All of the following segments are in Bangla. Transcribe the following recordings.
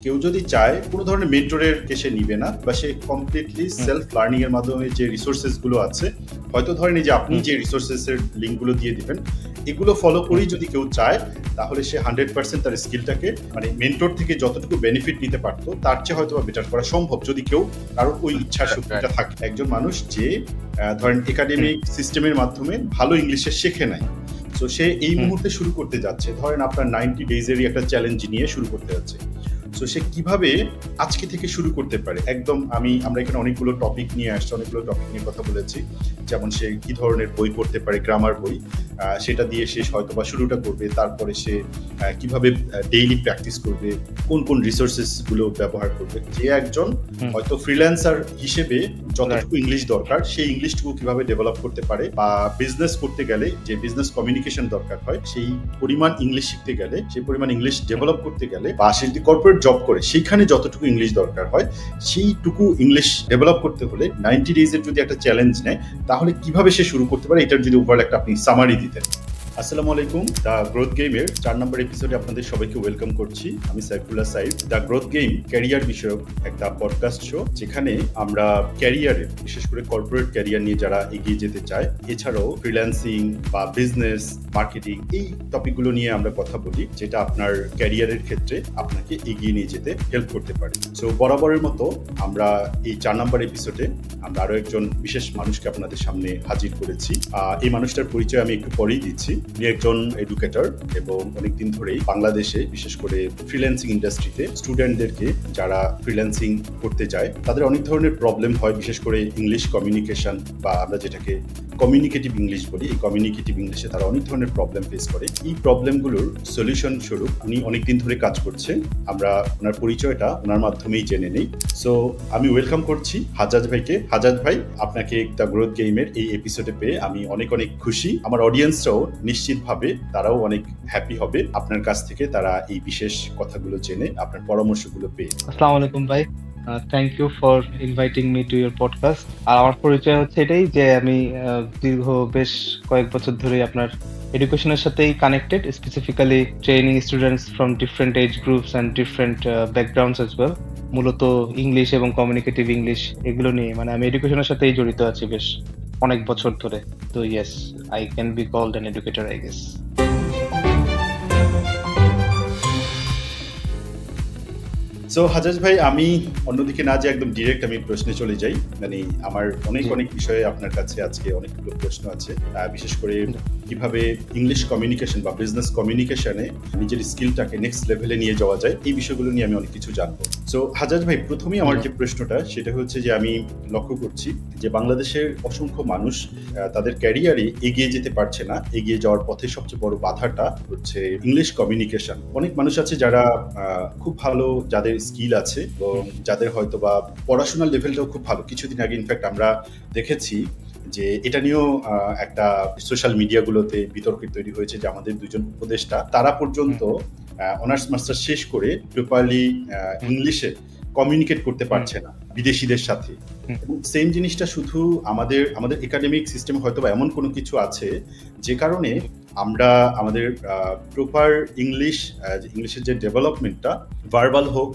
কেউ যদি চায় কোনো ধরনের মেন্টরের কে সে নিবে না বা সে কমপ্লিটলি সেলফ লার্নিং এর মাধ্যমে যে রিসোর্সেস গুলো আছে, হয়তো ধরেন এই যে আপনি যে রিসোর্সেস এর লিঙ্ক গুলো দিয়ে দিবেন, এগুলো ফলো করেই যদি কেউ চায় তাহলে সে 100% তার স্কিলটাকে মানে মেন্টর থেকে যতটুকু বেনিফিট নিতে পারতো তার চেয়ে হয়তো বেটার করা সম্ভব, যদি কেউ কারোর ওই ইচ্ছা শক্তিটা থাকে। একজন মানুষ যে ধরেন একাডেমিক সিস্টেমের মাধ্যমে ভালো ইংলিশে শেখে নাই, তো সে এই মুহূর্তে শুরু করতে যাচ্ছে, ধরেন আপনার 90 ডেজেরই একটা চ্যালেঞ্জ নিয়ে শুরু করতে যাচ্ছে, তো সে কিভাবে আজকে থেকে শুরু করতে পারে। একদম আমরা এখানে অনেকগুলো টপিক নিয়ে আসছি, অনেকগুলো টপিক নিয়ে কথা বলেছি, যেমন সে কি ধরনের বই পড়তে পারে, গ্রামার বই, সেটা দিয়ে সে হয়তো বা শুরুটা করবে, তারপরে সে কিভাবে ডেইলি প্র্যাকটিস করবে, কোন কোন রিসোর্সেস গুলো ব্যবহার করবে। যে একজন হয়তো ফ্রিল্যান্সার হিসেবে যতটুকু ইংলিশ দরকার সেই ইংলিশটুকু কিভাবে ডেভেলপ করতে পারে, বা বিজনেস করতে গেলে যে বিজনেস কমিউনিকেশন দরকার হয় সেই পরিমাণ ইংলিশ শিখতে গেলে, সেই পরিমাণ ইংলিশ ডেভেলপ করতে গেলে, বা সে যদি কর্পোরেট জব করে সেইখানে যতটুকু ইংলিশ দরকার হয় সেইটুকু ইংলিশ ডেভেলপ করতে হলে 90 ডেজের যদি একটা চ্যালেঞ্জ নেয় তাহলে কিভাবে সে শুরু করতে পারে, এটার যদি ওভারঅল একটা আপনি সামারি দিতেন। আসসালামু আলাইকুম, দ্য গ্রোথ গেমের 4 নম্বর এপিসোডে আপনাদের সবাইকে ওয়েলকাম করছি। আমি Saifullah Saif. The growth game career বিষয়ক একটা পডকাস্ট শো, যেখানে আমরা ক্যারিয়ারে, বিশেষ করে কর্পোরেট ক্যারিয়ার নিয়ে যারা এগিয়ে যেতে চায়, এছাড়াও ফ্রিল্যান্সিং বা বিজনেস, মার্কেটিং, এই টপিকগুলো নিয়ে আমরা কথা বলি, যেটা আপনার ক্যারিয়ারের ক্ষেত্রে আপনাকে এগিয়ে নিয়ে যেতে হেল্প করতে পারে। সো বরাবরের মতো আমরা এই 4 নম্বর এপিসোডে আমরা আরো একজন বিশেষ মানুষকে আপনাদের সামনে হাজির করেছি। এই মানুষটার পরিচয় আমি একটু পরেই দিচ্ছি। উনি একজন এডুকেটর এবং অনেকদিন ধরেই বাংলাদেশে, বিশেষ করে ফ্রিল্যান্সিং ইন্ডাস্ট্রিতে স্টুডেন্টদেরকে যারা ফ্রিল্যান্সিং করতে যায় তাদের অনেক ধরনের প্রবলেম হয়, বিশেষ করে ইংলিশ কমিউনিকেশন, বা আমরা যেটাকে কমিউনিকেটিভ ইংলিশ বলি, এই কমিউনিকেটিভ ইংলিশে তারা অনেক ধরনের প্রবলেম ফেস করে। এই প্রবলেমগুলোর সলিউশন স্বরূপ উনি অনেকদিন ধরে কাজ করছেন। আমরা ওনার পরিচয়টা ওনার মাধ্যমেই জেনে নেই। সো আমি ওয়েলকাম করছি হাজাজ ভাইকে। হাজাজ ভাই, আপনাকে দ্য গ্রোথ গেমের এই এপিসোডে পেয়ে আমি অনেক অনেক খুশি। আমার অডিয়েন্সরাও নিশ্চিতভাবে তারাও অনেক হ্যাপি হবে আপনার কাছ থেকে তারা এই বিশেষ কথাগুলো জেনে, আপনার পরামর্শগুলো পেয়ে। আসসালামু আলাইকুম ভাই, thank you for inviting me to your podcast. আর আমার পরিচয় হচ্ছে এটাই যে আমি দীর্ঘ বেশ কয়েক বছর ধরে আপনার এডুকেশনের সাথেই connected, specifically training students from different age groups and different backgrounds as well. মূলত ইংলিশ এবং কমিউনিকেটিভ ইংলিশ এগুলো নিয়ে মানে আমি এডুকেশনের সাথেই জড়িত আছি বেশ অনেক বছর ধরে। তো yes, I can be called an educator, I guess. So Hajaj ভাই, আমি অন্যদিকে না যে একদম ডিরেক্ট আমি প্রশ্নে চলে যাই। মানে আমার অনেক বিষয়ে আপনার কাছে আজকে অনেকগুলো প্রশ্ন আছে, বিশেষ করে কিভাবে ইংলিশ কমিউনিকেশন বা বিজনেস কমিউনিকেশনে নিজের স্কিলটাকে নেক্সট লেভেলে নিয়ে যাওয়া যায়, এই বিষয়গুলো নিয়ে আমি অনেক কিছু জানবো। সো হাজাজ ভাই, প্রথমেই আমার যে প্রশ্নটা সেটা হচ্ছে যে আমি লক্ষ্য করছি যে বাংলাদেশের অসংখ্য মানুষ তাদের ক্যারিয়ারে এগিয়ে যেতে পারছে না। এগিয়ে যাওয়ার পথে সবচেয়ে বড় বাধাটা হচ্ছে ইংলিশ কমিউনিকেশন। অনেক মানুষ আছে যারা খুব ভালো, যাদের স্কিল আছে এবং যাদের হয়তো বা পড়াশোনার লেভেলটাও খুব ভালো। কিছুদিন আগে ইনফ্যাক্ট আমরা দেখেছি যে এটা নিয়েও একটা সোশ্যাল মিডিয়াগুলোতে বিতর্ক তৈরি হয়েছে যে আমাদের দুজন উপদেষ্টা তারা পর্যন্ত অনার্স মাস্টার শেষ করে প্রপারলি ইংলিশে কমিউনিকেট করতে পারছে না বিদেশিদের সাথে। এবং সেম জিনিসটা শুধু আমাদের একাডেমিক সিস্টেমে হয়তো বা এমন কোনো কিছু আছে যে কারণে আমরা আমাদের প্রপার ইংলিশের যে ডেভেলপমেন্টটা, ভার্বাল হোক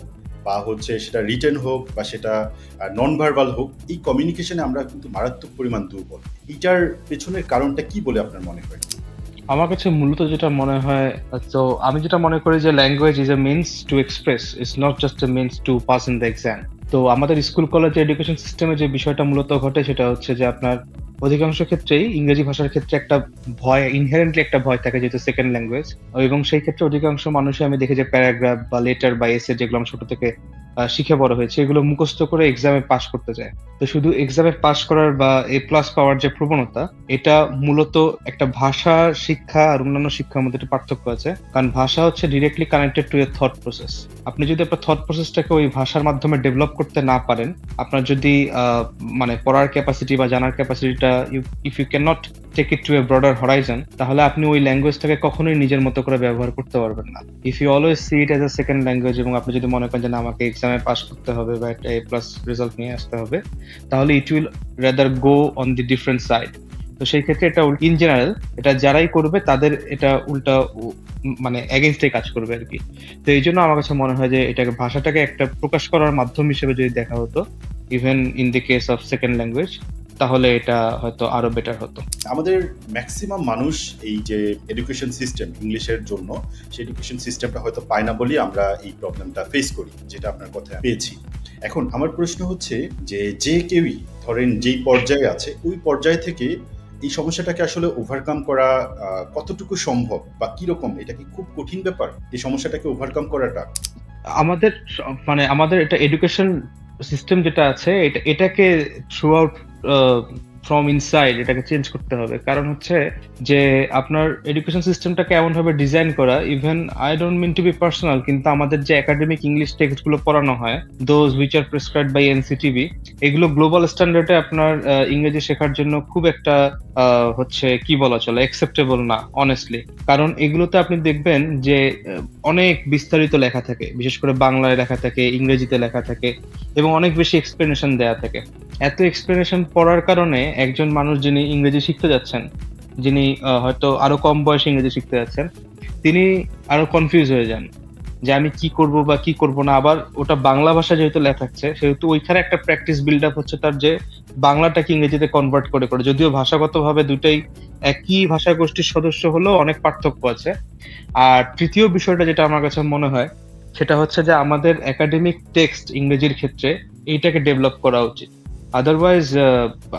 বা হচ্ছে সেটা রিটেন হোক বা সেটা নন ভার্বাল হোক, এই কমিউনিকেশনে আমরা কিন্তু মারাত্মক পরিমাণ দুর্বল। এটার পেছনের কারণটা কি বলে আপনার মনে হয়? আমার কাছে মূলত যেটা মনে হয়, তো আমি যেটা মনে করি যে language is a means to express, it's not just a means to pass in the exam. তো আমাদের স্কুল কলেজে এডুকেশন সিস্টেমে যে বিষয়টা মূলত ঘটে সেটা হচ্ছে যে আপনার অধিকাংশ ক্ষেত্রেই ইংরেজি ভাষার ক্ষেত্রে একটা ভয়, ইনহেরেন্টলি একটা ভয় থাকে যেহেতু সেকেন্ড ল্যাঙ্গুয়েজ, এবং সেই ক্ষেত্রে অধিকাংশ মানুষই আমি দেখি যে প্যারাগ্রাফ বা লেটার বা এসে যেগুলো আমি ছোট থেকে শিখে বড় হয়েছে এগুলো মুখস্থ করে এক্সামে পাস করতে যায়। তো শুধু এক্সামে পাস করার বা এ প্লাস পাওয়ার যে প্রবণতা, এটা মূলত একটা ভাষা শিক্ষা আর অন্যান্য শিক্ষার মধ্যে একটা পার্থক্য আছে। কারণ ভাষা হচ্ছে directly connected to A thought process. আপনি যদি আপনার থট প্রসেসটাকে ওই ভাষার মাধ্যমে ডেভেলপ করতে না পারেন, আপনার যদি মানে পড়ার ক্যাপাসিটি বা জানার ক্যাপাসিটিটা if you can not take it to a broader horizon, তাহলে আপনি ওই ল্যাঙ্গুয়েজটাকে কখনোই নিজের মতো করে ব্যবহার করতে পারবেন না। If you always see it as a second language, এবং আপনি যদি মনে করেন যে না আমাকে এক্সামে পাস করতে হবে বা একটা A+ রেজাল্ট নিয়ে আসতে হবে, তাহলে it will rather go on the different side. তো সেই ক্ষেত্রে এটা ইন জেনারেল এটা যারাই করবে তাদের এটা উল্টা মানে এগেইনস্টে কাজ করবে আর কি। তো এই জন্য আমার কাছে মনে হয় যে এটাকে ভাষাটাকে একটা প্রকাশ করার মাধ্যম হিসেবে যদি দেখা হতো even in the case of second language, তাহলে এটা হয়তো আরো বেটার হতো। আমাদের ম্যাক্সিমাম মানুষ এই যে এডুকেশন সিস্টেম ইংলিশের জন্য, সেই এডুকেশন সিস্টেমটা হয়তো পায় না বলেই আমরা এই প্রবলেমটা ফেস করি, যেটা আপনার কথা পেয়েছি। এখন আমার প্রশ্ন হচ্ছে যে কেউই ধরেন যেই পর্যায়ে আছে ওই পর্যায় থেকে এই সমস্যাটাকে আসলে ওভারকাম করা কতটুকু সম্ভব বা কিরকম, এটা কি খুব কঠিন ব্যাপার এই সমস্যাটাকে ওভারকাম করাটা? আমাদের মানে আমাদের এটা এডুকেশন সিস্টেম যেটা আছে এটাকে থ্রু আউট ফ্রম ইনসাইড এটাকে চেঞ্জ করতে হবে। কারণ হচ্ছে যে আপনার এডুকেশন সিস্টেমটাকে এমন ভাবে ডিজাইন করা, even I don't mean to be personal, কিন্তু আমাদের যে একাডেমিক ইংলিশ টেক্সট গুলো পড়ানো হয় those which are prescribed by NCTB, global গ্লোবাল স্ট্যান্ডার্ডে আপনার ইংরেজি শেখার জন্য খুব একটা হচ্ছে কি বলা চলে অ্যাকসেপ্টেবল না অনেস্টলি। কারণ এগুলোতে আপনি দেখবেন যে অনেক বিস্তারিত লেখা থাকে, বিশেষ করে বাংলায় লেখা থাকে, ইংরেজিতে লেখা থাকে এবং অনেক বেশি এক্সপ্লেনেশন দেয়া থাকে। এত এক্সপ্লেনেশন পড়ার কারণে একজন মানুষ যিনি ইংরেজি শিখতে যাচ্ছেন, যিনি হয়তো আরো কম বয়সে ইংরেজি শিখতে যাচ্ছেন, তিনি আরো কনফিউজ হয়ে যান যে আমি কি করব বা কি করব না। আবার ওটা বাংলা ভাষা যেহেতু লেখা থাকছে সেহেতু ওইখানে একটা প্র্যাকটিস বিল্ড আপ হচ্ছে তার, যে বাংলাটাকে ইংরেজিতে কনভার্ট করে করে, যদিও ভাষাগতভাবে দুটাই একই ভাষা গোষ্ঠীর সদস্য হলেও অনেক পার্থক্য আছে। আর তৃতীয় বিষয়টা যেটা আমার কাছে মনে হয় সেটা হচ্ছে যে আমাদের একাডেমিক টেক্সট ইংরেজির ক্ষেত্রে এইটাকে ডেভেলপ করা উচিত।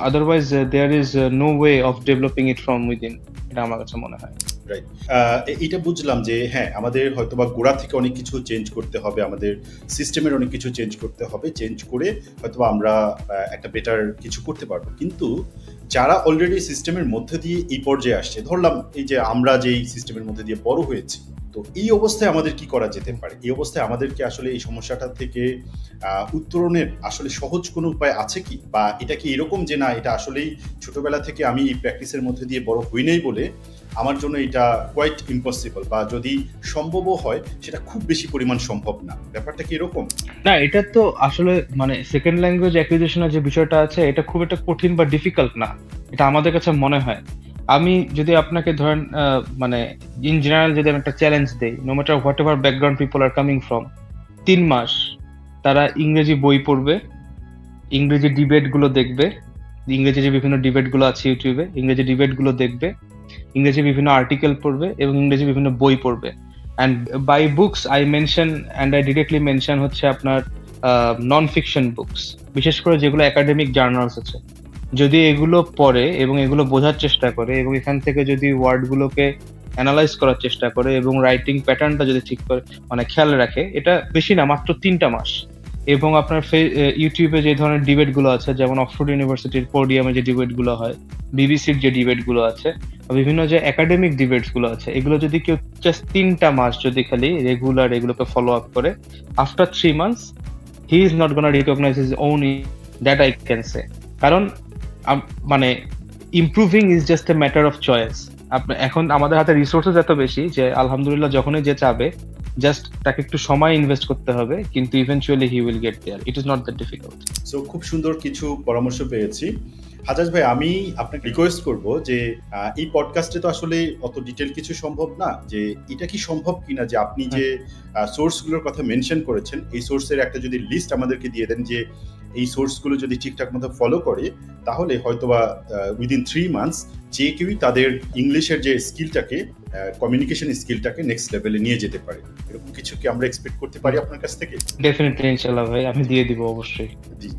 otherwise there is no way of developing it from within, এটা আমার কাছে মনে হয়। রাইট, এটা বুঝলাম যে হ্যাঁ আমাদের হয়তো বা গোড়া থেকে অনেক কিছু চেঞ্জ করতে হবে, আমাদের সিস্টেমের অনেক কিছু চেঞ্জ করতে হবে, চেঞ্জ করে হয়তো আমরা একটা বেটার কিছু করতে পারবো। কিন্তু যারা অলরেডি সিস্টেমের মধ্যে দিয়ে এই পর্যায়ে আসছে, ধরলাম এই যে আমরা যেই সিস্টেমের মধ্যে দিয়ে বড় হয়েছি, তো এই অবস্থায় আমাদের কি করা যেতে পারে? এই অবস্থায় আমাদেরকে আসলে এই সমস্যাটা থেকে উত্তরণের আসলে সহজ কোনো উপায় আছে কি? বা এটা কি এরকম যে না এটা আসলেই ছোটবেলা থেকে আমি এই প্র্যাকটিসের মধ্যে দিয়ে বড় হই নাই বলে আমার জন্য এটা কোয়াইট ইম্পসিবল, বা যদি সম্ভবও হয় সেটা খুব বেশি পরিমাণ সম্ভব না, ব্যাপারটা কি এরকম? না, এটা তো আসলে মানে সেকেন্ড ল্যাঙ্গুয়েজ অ্যাকুইজিশনের যে বিষয়টা আছে এটা খুব একটা কঠিন বা ডিফিকাল্ট না, এটা আমাদের কাছে মনে হয়। আমি যদি আপনাকে ধরেন মানে ইন জেনারেল যদি আমি একটা চ্যালেঞ্জ দেই, no matter whatever background people are coming from, 3 মাস তারা ইংরেজি বই পড়বে, ইংরেজি ডিবেট গুলো দেখবে, ইংরেজি যে বিভিন্ন ডিবেট গুলো আছে ইউটিউবে, ইংরেজি ডিবেট গুলো দেখবে, ইংরেজি বিভিন্ন আর্টিকেল পড়বে এবং ইংরেজি বিভিন্ন বই পড়বে। And buy books I mention and I directly mention হচ্ছে আপনার নন ফিকশন বুকস, বিশেষ করে যেগুলো একাডেমিক জার্নালস আছে। যদি এগুলো পড়ে এবং এগুলো বোঝার চেষ্টা করে এবং এখান থেকে যদি ওয়ার্ডগুলোকে অ্যানালাইজ করার চেষ্টা করে এবং রাইটিং প্যাটার্নটা যদি ঠিক করে মানে খেয়াল রাখে, এটা বেশি না, মাত্র 3টা মাস। এবং আপনার ইউটিউবে যে ধরনের ডিবেট গুলো আছে, যেমন অক্সফোর্ড ইউনিভার্সিটির পোডিয়ামে যে ডিবেট গুলো হয়, বিবিসির যে ডিবেট গুলো আছে, বিভিন্ন যে একাডেমিক ডিবেটস গুলো আছে, এগুলো যদি কেউ জাস্ট 3টা মাস যদি খালি রেগুলার এগুলোকে ফলো আপ করে, after 3 months he is not gonna recognise his own, that I can say. কারণ মানে improving is just a matter of choice. এখন আমাদের হাতে রিসোর্সেস এত বেশি যে আলহামদুলিল্লাহ যখনই যে চাবে জাস্ট তাকে একটু সময় ইনভেস্ট করতে হবে, কিন্তু eventually he will get there, it is not that difficult. So খুব সুন্দর কিছু পরামর্শ পেয়েছি। হাজাজ ভাই, আমি আপনাকে রিকোয়েস্ট করব যে এই পডকাস্টে তো আসলে অত ডিটেল কিছু সম্ভব না, যে এটা কি সম্ভব কিনা যে আপনি যে সোর্সগুলোর কথা মেনশন করেছেন এই সোর্সের একটা যদি লিস্ট আমাদেরকে দিয়ে দেন, যে এই সোর্সগুলো যদি ঠিকঠাক মতো ফলো করে তাহলে হয়তোবা উইদিন 3 মান্থস যে কেউই তাদের ইংলিশের যে স্কিলটাকে, কমিউনিকেশন স্কিলটাকে নেক্সট লেভেলে নিয়ে যেতে পারে। এরকম কিছু কি আমরা এক্সপেক্ট করতে পারি আপনার কাছ থেকে? ডেফিনেটলি, ইনশাআল্লাহ ভাই, আমি দিয়ে দিব অবশ্যই।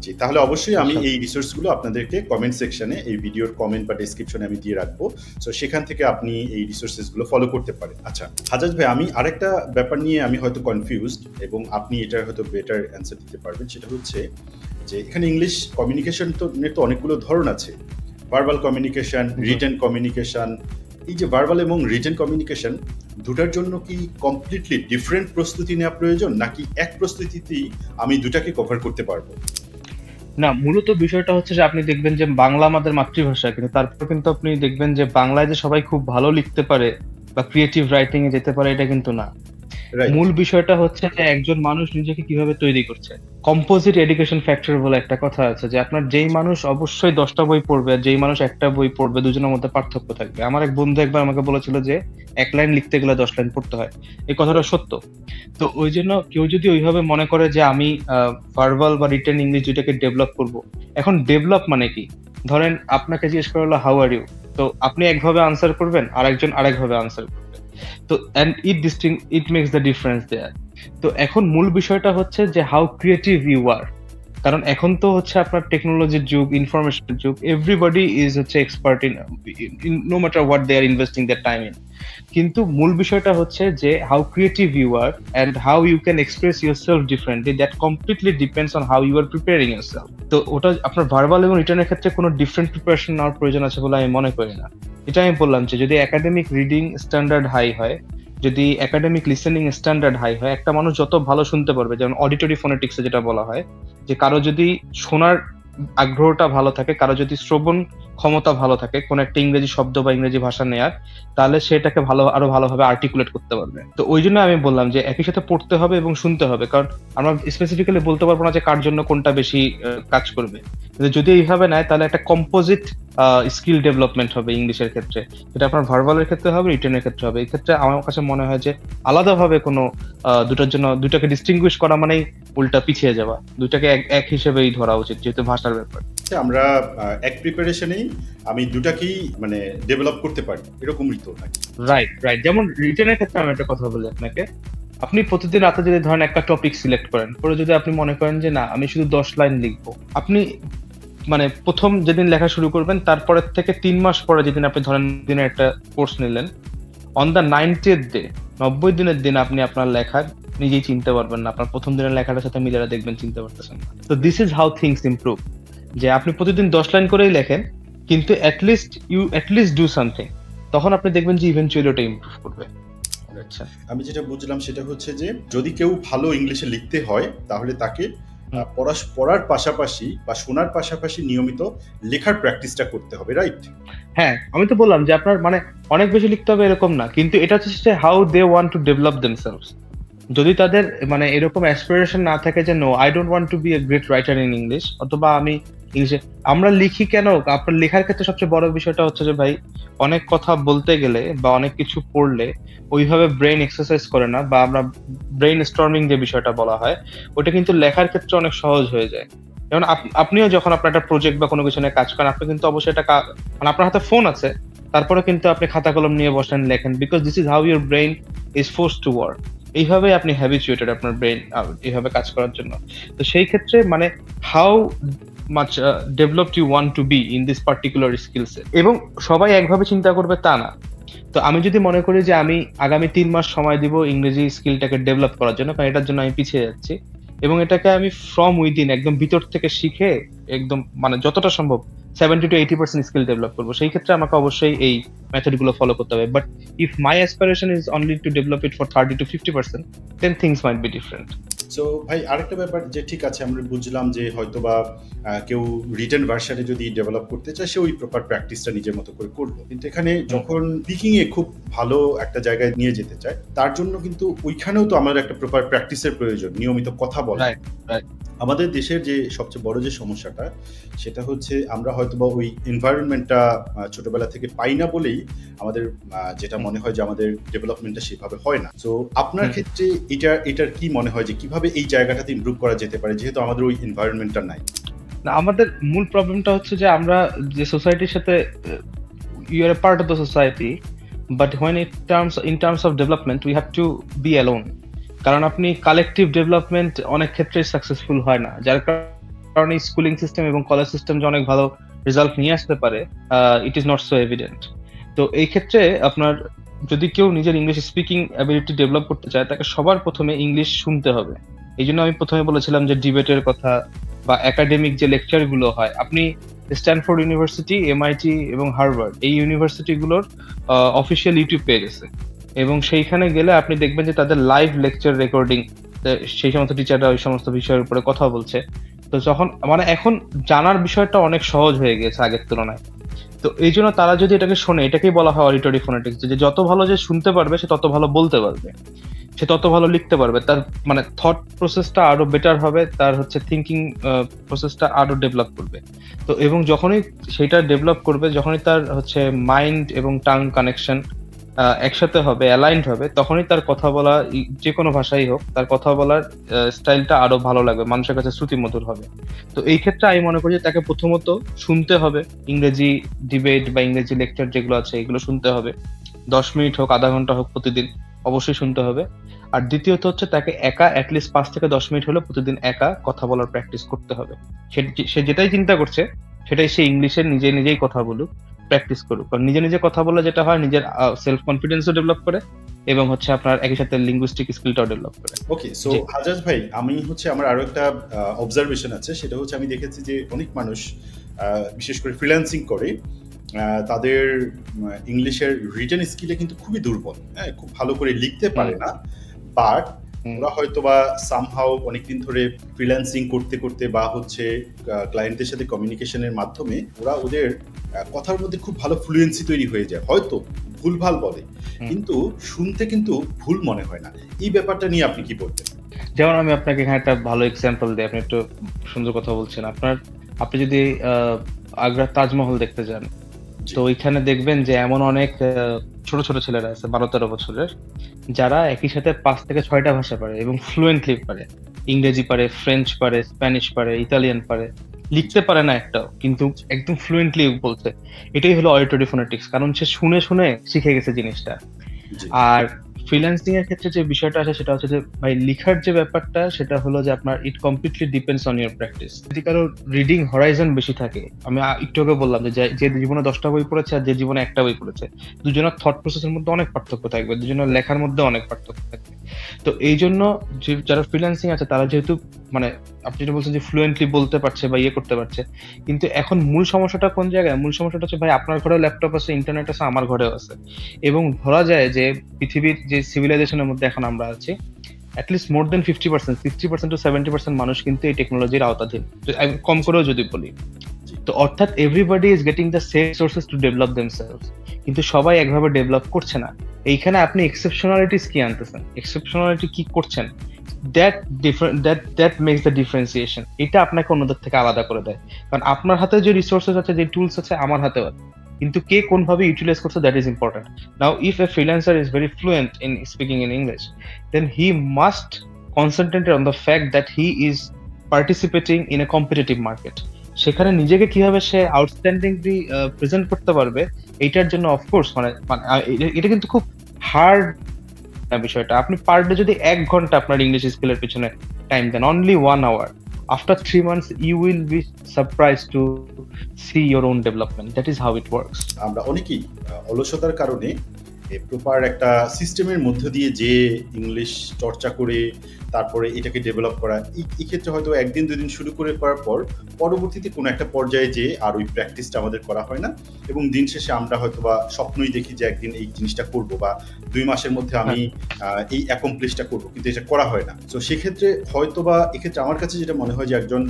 জি, তাহলে অবশ্যই আমি এই রিসোর্সগুলো আপনাদেরকে কমেন্ট সেকশনে, এই ভিডিওর কমেন্ট বা ডেসক্রিপশনে আমি দিয়ে রাখবো, সো সেখান থেকে আপনি এই রিসোর্সেসগুলো ফলো করতে পারেন। আচ্ছা হাজাজ ভাই, আমি আরেকটা ব্যাপার নিয়ে আমি হয়তো কনফিউজড এবং আপনি এটার হয়তো বেটার অ্যান্সার দিতে পারবেন। সেটা হচ্ছে যে এখানে ইংলিশ কমিউনিকেশন তো অনেকগুলো ধরন আছে, ভার্বাল কমিউনিকেশন, রিটেন কমিউনিকেশন। এই যে ভার্বাল এবং রিটেন কমিউনিকেশন দুটার জন্য কি কমপ্লিটলি ডিফারেন্ট প্রস্তুতি নেওয়া প্রয়োজন, নাকি এক প্রস্তুতিতেই আমি দুটাকে কভার করতে পারবো? না, মূলত বিষয়টা হচ্ছে যে আপনি দেখবেন যে বাংলা আমাদের মাতৃভাষা, কিন্তু তারপর কিন্তু আপনি দেখবেন যে বাংলায় যে সবাই খুব ভালো লিখতে পারে বা ক্রিয়েটিভ রাইটিং এ যেতে পারে, এটা কিন্তু না। রাইট। মূল বিষয়টা হচ্ছে যে একজন মানুষ নিজেকে কিভাবে তৈরি করছে। কম্পোজিট এডুকেশন ফ্যাক্টর বলে একটা কথা আছে যে আপনার যেই মানুষ অবশ্যই ১০টা বই পড়বে আর যেই মানুষ একটা বই পড়বে দুজনের মধ্যে পার্থক্য থাকবে। আমার এক বন্ধু একবার আমাকে বলেছিল যে ১ লাইন লিখতে গেলে ১০ লাইন পড়তে হয়। এই কথাটা সত্য। তো ওইজন্য কেউ যদি ওইভাবে মনে করে যে আমি ভার্বাল বা রিটেন ইংলিশ ২ টাকে ডেভেলপ করব। এখন ডেভেলপ মানে কি? ধরেন আপনাকে জিজ্ঞেস করা হলো হাউ আর ইউ? তো আপনি একভাবে আনসার করবেন, আরেকজন আরেকভাবে আনসার করবে। তো and it makes the difference there. তো এখন মূল বিষয়টা হচ্ছে যে হাউ ক্রিয়েটিভ ইউ আর। কারণ এখন তো হচ্ছে আপনার টেকনোলজির যুগ, ইনফরমেশনের যুগ। এভরিবডি ইজ হচ্ছে expert in no matter what they are investing their time in. কিন্তু মূল বিষয়টা হচ্ছে যে how creative you are and how you can express yourself differently, that completely depends on how you are preparing yourself. তো ওটা আপনার ভার্বাল এবং রিটেনের ক্ষেত্রে কোনো ডিফারেন্ট প্রিপারেশন নেওয়ার প্রয়োজন আছে বলে আমি মনে করি না। এটা আমি বললাম যে যদি একাডেমিক রিডিং স্ট্যান্ডার্ড হাই হয়, যদি একাডেমিক লিসেনিং স্ট্যান্ডার্ড হাই হয়, একটা মানুষ যত ভালো শুনতে পারবে, যেমন অডিটরি ফোনেটিক্সে যেটা বলা হয় যে কারো যদি শোনার আগ্রহটা ভালো থাকে, কারো যদি শ্রবণ ক্ষমতা ভালো থাকে কোন একটা ইংরেজি শব্দ বা ইংরেজি ভাষা নেয়ার, তাহলে সেটাকে আরো ভালোভাবে আর্টিকুলেট করতে পারবে। তো ওই জন্য আমি বললাম যে একই সাথে পড়তে হবে এবং শুনতে হবে, কারণ আমরা স্পেসিফিক্যালি বলতে পারবো না যে কার জন্য কোনটা বেশি কাজ করবে। কিন্তু যদি এইভাবে নেয় তাহলে একটা কম্পোজিট স্কিল ডেভেলপমেন্ট হবে ইংলিশের ক্ষেত্রে, যেটা আপনার ভার্বালের ক্ষেত্রে হবে, রিটেনের ক্ষেত্রে হবে। এই ক্ষেত্রে আমার কাছে মনে হয় যে আলাদাভাবে কোনো দুটাকে ডিস্টিংগুইশ করা মানেই উল্টা পিছিয়ে যাওয়া। দুটাকে এক হিসেবেই ধরা উচিত, যেহেতু ভাষার ব্যাপার। আমরা এক প্রিপারেশনেই আমি দুটাকেই মানে ডেভেলপ করতে পারি, এরকমই তো নাকি? রাইট। যেমন রিটেনের ক্ষেত্রে আমি একটা কথা বলি আপনাকে। আপনি প্রতিদিন রাতে যদি ধরেন একটা টপিক সিলেক্ট করেন, পরে যদি আপনি মনে করেন যে না আমি শুধু ১০ লাইন লিখবো, আপনি মানে প্রথম যেদিন লেখা শুরু করবেন তারপরের থেকে ৩ মাস পরে যেদিন আপনি ধরেন দিনের একটা কোর্স নিলেন, অন দ্য 90th ডে, ৯০ দিনের দিন আপনি আপনার লেখা নিজেই চিনতে পারবেন না, আপনার প্রথম দিনের লেখাটার সাথে মিলারে দেখবেন চিনতে পারতেছেন না। তো this is how things improve, যে আপনি প্রতিদিন ১০ লাইন করেই লেখেন, কিন্তু অ্যাটলিস্ট ডু সামথিং, তখন আপনি দেখবেন যে ইভেনচুয়ালি ওটা ইমপ্রুভ করবে। আচ্ছা, আমি যেটা বুঝলাম সেটা হচ্ছে যে যদি কেউ ভালো ইংলিশে লিখতে হয় তাহলে তাকে পড়ার পাশাপাশি বা শোনার পাশাপাশি নিয়মিত লেখার প্র্যাকটিসটা করতে হবে, রাইট? হ্যাঁ, আমি তো বললাম যে আপনার মানে অনেক বেশি লিখতে হবে এরকম না, কিন্তু এটা হচ্ছে how they want to develop themselves. যদি তাদের মানে এরকম অ্যাসপিরেশন না থাকে যে no I don't want to be a great writer in English, অথবা আমি ইংলিশে আমরা লিখি কেন, আপনার লেখার ক্ষেত্রে সবচেয়ে বড় বিষয়টা হচ্ছে যে ভাই অনেক কথা বলতে গেলে বা অনেক কিছু পড়লে ওইভাবে ব্রেন এক্সারসাইজ করে না, বা আমরা ব্রেন স্টর্মিং যে বিষয়টা বলা হয় ওটা কিন্তু লেখার ক্ষেত্রে অনেক সহজ হয়ে যায়। যেমন আপনিও যখন আপনার একটা প্রজেক্ট বা কোনো কিছু নিয়ে কাজ করেন, আপনি কিন্তু অবশ্যই এটা মানে আপনার হাতে ফোন আছে, তারপরে কিন্তু আপনি খাতা কলম নিয়ে বসেন, লেখেন, because this is how your brain is forced to work. এইভাবে আপনি হ্যাবিচুয়েটেড আপনার ব্রেন এইভাবে কাজ করার জন্য। তো সেই ক্ষেত্রে মানে how much developed you want to be in this particular skill set, এবং সবাই একভাবে চিন্তা করবে তা না। তো আমি যদি মনে করি যে আমি আগামী ৩ মাস সময় দিব ইংরেজি স্কিলটাকে ডেভেলপ করার জন্য, কারণ এটার জন্য আমি পিছিয়ে যাচ্ছি, এবং এটাকে আমি ফ্রম উইদিন একদম ভিতর থেকে শিখে একদম মানে যতটা সম্ভব 70 to 80% স্কিল ডেভেলপ করবো, সেই ক্ষেত্রে আমাকে অবশ্যই এই মেথড গুলো ফলো করতে হবে। But if my aspiration is only to develop it for 30 to 50%, then things might be different. So ভাই আরেকটা ব্যাপার যে ঠিক আছে আমরা বুঝলাম যে হয়তোবা কেউ রিটেন ভার্সনে যদি ডেভেলপ করতে চায় সে ওই প্রপার প্র্যাকটিসটা নিজের মতো করে করলো, কিন্তু এখানে যখন স্পিকিং এ খুব ভালো একটা জায়গায় নিয়ে যেতে চায় তার জন্য কিন্তু ওইখানেও তো আমাদের একটা প্রপার প্র্যাকটিসের প্রয়োজন, নিয়মিত কথা বলা। আমাদের দেশের যে সবচেয়ে বড় যে সমস্যাটা সেটা হচ্ছে আমরা হয়তোবা ওই এনভায়রনমেন্টটা ছোটবেলা থেকে পাই না বলেই আমাদের যেটা মনে হয় যে আমাদের ডেভেলপমেন্টটা সেভাবে হয় না। তো আপনার ক্ষেত্রে এটার কি মনে হয় যে কিভাবে এই জায়গাটাতে ইমপ্রুভ করা যেতে পারে, যেহেতু আমাদের ওই এনভায়রনমেন্টটা নাই? না, আমাদের মূল প্রবলেমটা হচ্ছে যে আমরা যে সোসাইটির সাথে you are a part of the society, but when in terms of development we have to be alone. কারণ আপনি কালেকটিভ ডেভেলপমেন্ট অনেক ক্ষেত্রে সাকসেসফুল হয় না, যার কারণে স্কুলিং সিস্টেম এবং কলেজ সিস্টেম যে অনেক ভালো রেজাল্ট নিয়ে আসতে পারে ইট ইজ নট সো এভিডেন্ট। তো এই ক্ষেত্রে আপনার যদি কেউ নিজের ইংলিশ স্পিকিং অ্যাবিলিটি ডেভেলপ করতে চায় তাকে সবার প্রথমে ইংলিশ শুনতে হবে। এই জন্য আমি প্রথমে বলেছিলাম যে ডিবেটের কথা বা একাডেমিক যে লেকচার গুলো হয়, আপনি স্ট্যানফোর্ড ইউনিভার্সিটি, এমআইটি এবং হার্ভার্ড এই ইউনিভার্সিটি গুলোর অফিসিয়াল ইউটিউব পেজ আছে, এবং সেইখানে গেলে আপনি দেখবেন যে তাদের লাইভ লেকচার রেকর্ডিং, সেই সমস্ত টিচাররা ওই সমস্ত বিষয়ের উপরে কথা বলছে। তো যখন মানে এখন জানার বিষয়টা অনেক সহজ হয়ে গেছে আগের তুলনায়। তো তো এই জন্য তারা যদি এটাকে শোনে, এটাকেই বলা হয় অডিটরি ফোনেটিক্স, যে যত ভালো যে শুনতে পারবে সে তত ভালো বলতে পারবে, সে তত ভালো লিখতে পারবে, তার মানে থট প্রসেসটা আরো বেটার হবে, তার হচ্ছে থিঙ্কিং প্রসেসটা আরো ডেভেলপ করবে। তো এবং যখনই সেটা ডেভেলপ করবে, যখনই তার হচ্ছে মাইন্ড এবং টাং কানেকশন একসাথে হবে, অ্যালাইন্ড হবে, তখনই তার কথা বলা, যে কোনো ভাষাই হোক, তার কথা বলার স্টাইলটা আরো ভালো লাগবে, মানুষের কাছে শ্রুতিমধুর হবে। তো এই ক্ষেত্রে আমি মনে করি যে তাকে প্রথমত শুনতে হবে, ইংরেজি ডিবেট বা ইংরেজি লেকচার যেগুলো আছে এগুলো শুনতে হবে, 10 মিনিট হোক, আধা ঘন্টা হোক, প্রতিদিন অবশ্যই শুনতে হবে। আর দ্বিতীয়ত হচ্ছে তাকে একা অ্যাটলিস্ট 5 থেকে 10 মিনিট হলে প্রতিদিন একা কথা বলার প্র্যাকটিস করতে হবে। সে যেটাই চিন্তা করছে সেটাই সে ইংলিশে নিজে নিজেই কথা বলুক, প্র্যাকটিস করুক। কারণ নিজে নিজে কথা বললে যেটা হয়, নিজের সেলফ কনফিডেন্সও ডেভেলপ করে এবং হচ্ছে আপনার একই সাথে লিঙ্গুইস্টিক স্কিলটাও ডেভেলপ করে। ওকে, সো হাজাজ ভাই, আমি হচ্ছে আমার আরো একটা অবজারভেশন আছে, সেটা হচ্ছে আমি দেখেছি যে অনেক মানুষ বিশেষ করে ফ্রিল্যান্সিং করে তাদের ইংলিশের রিটেন স্কিলে কিন্তু খুবই দুর্বল, হ্যাঁ, খুব ভালো করে লিখতে পারে না, বাট ওরা হয়তো বা সামহাও অনেকদিন ধরে ফ্রিল্যান্সিং করতে করতে বা হচ্ছে ক্লায়েন্টের সাথে কমিউনিকেশনের মাধ্যমে ওরা ওদের কথার মধ্যে খুব ভালো ফ্লুয়েন্সি তৈরি হয়ে যায়, হয়তো ভুলভাল বলে কিন্তু শুনতে কিন্তু ভুল মনে হয় না। এই ব্যাপারটা নিয়ে আপনি কি বলবেন? যেমন আমি আপনাকে এখানে একটা ভালো এক্সাম্পল দিই, আপনি একটু সুন্দর কথা বলছেন। আপনি যদি আগ্রার তাজমহল দেখতে যান, তো ওইখানে দেখবেন যে এমন অনেক ছোট ছোট ছেলেরা আছে 12-13 বছরের, যারা একই সাথে 5 থেকে 6টা ভাষা পারে এবং ফ্লুয়েন্টলি পারে। ইংরেজি পারে, ফ্রেঞ্চ পারে, স্প্যানিশ পারে, ইতালিয়ান পারে, লিখতে পারে না একটাও, কিন্তু একদম ফ্লুয়েন্টলি বলছে। এটাই হলো অডিটরি ফোনেটিক্স, কারণ সে শুনে শুনে শিখে গেছে জিনিসটা। আর ফ্রিল্যান্সিং এর ক্ষেত্রে যে বিষয়টা আছে সেটা হচ্ছে যে ভাই, লিখার যে ব্যাপারটা সেটা হলো যে আপনার it completely depends on your practice. যদি কারো রিডিং হরাইজন বেশি থাকে, আমি একটু আগে বললাম যে জীবনে 10টা বই পড়েছে আর যে জীবনে একটা বই পড়েছে, দুজনের থট প্রসেসের মধ্যে অনেক পার্থক্য থাকবে, দুজনের লেখার মধ্যে অনেক পার্থক্য থাকবে। তো এই জন্য যারা ফ্রিল্যান্সিং আছে তারা যেহেতু মানে আপনি যেটা বলছেন যে ফ্লুয়েন্টলি বলতে পারছে বা করতে পারছে, কিন্তু এখন মূল সমস্যাটা কোন জায়গায়? মূল সমস্যাটা হচ্ছে ভাই, আপনার ঘরেও ল্যাপটপ আছে, ইন্টারনেট আছে, আমার ঘরেও আছে, এবং ধরা যায় যে পৃথিবীর যে সিভিলাইজেশনের মধ্যে এখন আমরা আছি, অ্যাটলিস্ট মোর দেন 60% টু 70% মানুষ কিন্তু এই টেকনোলজির আওতাধীন, কম করেও যদি বলি। তো অর্থাৎ everybody is getting the same sources two develop themselves, কিন্তু সবাই একভাবে ডেভেলপ করছে না। এইখানে আপনি এক্সেপশনালিটিস কি আনতেছেন, এক্সেপশনালিটি কি করছেন, দ্যাট মেক্স দ্য ডিফারেন্সিয়েশন। এটা আপনাকে অন্যদের থেকে আলাদা করে দেয়। কারণ আপনার হাতে যে রিসোর্সেস আছে, যে টুলস আছে, আমার হাতেও আছে, কিন্তু কে কোনভাবে ইউটিলাইজ করছে, that is important. Now if a freelancer is very fluent in speaking in English, then he must concentrate on the fact that he is participating in a competitive market. সেখানে নিজেকে কিভাবে সে আউটস্ট্যান্ডিংলি প্রেজেন্ট করতে পারবে, এইটার জন্য অফকোর্স এটা কিন্তু খুব হার্ড বিষয়টা। আপনি পার ডে যদি 1 ঘন্টা আপনার ইংলিশ স্কিলের পিছনে time then, only 1 hour, after 3 months you will be surprised to see your own development. That is how it works. আমরা অনেকেই অলসতার কারণে প্রপার একটা সিস্টেমের মধ্যে দিয়ে যে ইংলিশ চর্চা করে তারপরে এটাকে ডেভেলপ করা, এই ক্ষেত্রে হয়তো 1-2 দিন শুরু করে করার পর পরবর্তীতে কোনো একটা পর্যায়ে যে আর ওই প্র্যাকটিসটা আমাদের করা হয় না, এবং দিন শেষে আমরা হয়তো বা স্বপ্নই দেখি যে একদিন এই জিনিসটা করব বা 2 মাসের মধ্যে আমি এই অ্যাকমপ্লিশটা করবো, কিন্তু এটা করা হয় না। তো সেক্ষেত্রে হয়তো বা এক্ষেত্রে আমার কাছে যেটা মনে হয় যে একজন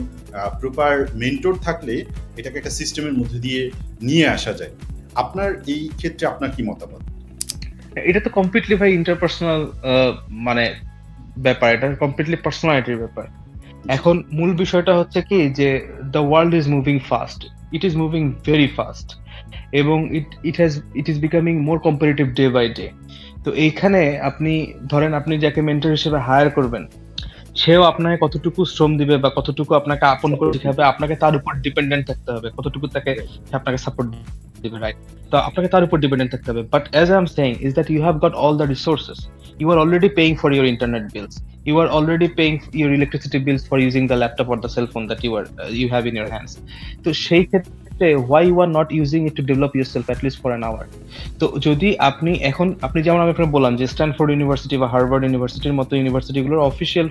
প্রপার মেন্টর থাকলে এটাকে একটা সিস্টেমের মধ্যে দিয়ে নিয়ে আসা যায়। আপনার এই ক্ষেত্রে আপনার কি মতামত? এটা তো কমপ্লিটলি ভাই ইন্টারপার্সোনাল মানে ব্যাপার, এটা কমপ্লিটলি পার্সোনালিটির ব্যাপার। এখন মূল বিষয়টা হচ্ছে কি যে the world is moving fast, it is moving very fast, এবং it is becoming more competitive day by day. তো এইখানে আপনি ধরেন, আপনি যাকে মেন্টর হিসেবে হায়ার করবেন, সেও আপনাকে কতটুকু শ্রম দিবে বা কতটুকু আপনাকে আপন করে শিখাবে, আপনাকে তার উপর ডিপেন্ডেন্ট থাকতে হবে, কতটুকু আপনাকে সাপোর্ট দিবে, রাইট? তো আপনাকে তার উপর ডিপেন্ডেন্ট থাকতে হবে। But as I am saying is that you have got all the resources, you are already paying for your internet bills, you are already paying your electricity bills for using the laptop or the cell phone that you have in your hands. তো সেই ক্ষেত্রে why you are not using it to develop yourself at least for an hour? তো যদি আপনি যেমন আমি আপনাকে বললাম যে স্ট্যানফোর্ড ইউনিভার্সিটি বা হার্ভার্ড ইউনিভার্সিটির মতো ইউনিভার্সিটিগুলোর অফিসিয়াল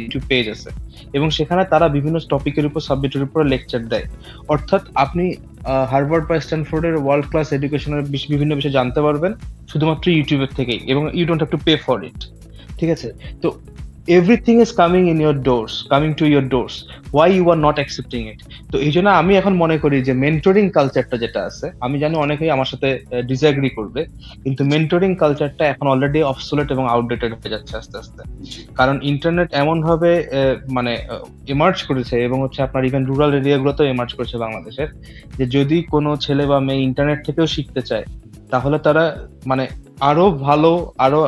ইউটিউব পেজ আছে, এবং সেখানে তারা বিভিন্ন টপিকের উপর, সাবজেক্টের উপর লেকচার দেয়। অর্থাৎ আপনি হার্ভার্ড বা স্ট্যানফোর্ডের ওয়ার্ল্ড ক্লাস এডুকেশনের বিভিন্ন বিষয় জানতে পারবেন শুধুমাত্র ইউটিউবের থেকেই, এবং you don't have to pay for it, ঠিক আছে? তো everything is coming in your doors, coming to your doors, why you are not accepting it? তো এই জন্য আমি এখন মনে করি যে মেন্টরিং কালচারটা যেটা আছে, আমি জানি অনেকেই আমার সাথে ডিসএগ্রি করবে, কিন্তু মেন্টরিং কালচারটা এখন অলরেডি অবসোলেট এবং আউটডেটেড হয়ে যাচ্ছে আস্তে আস্তে। কারণ ইন্টারনেট এমন ভাবে মানে ইমার্জ করেছে, এবং হচ্ছে আপনার ইভেন রুরাল এরিয়াগুলোতেও ইমার্জ করেছে বাংলাদেশের, যে যদি কোনো ছেলে বা মেয়ে ইন্টারনেট থেকেও শিখতে চায়, তাহলে তারা মানে আরো ভালো, আরো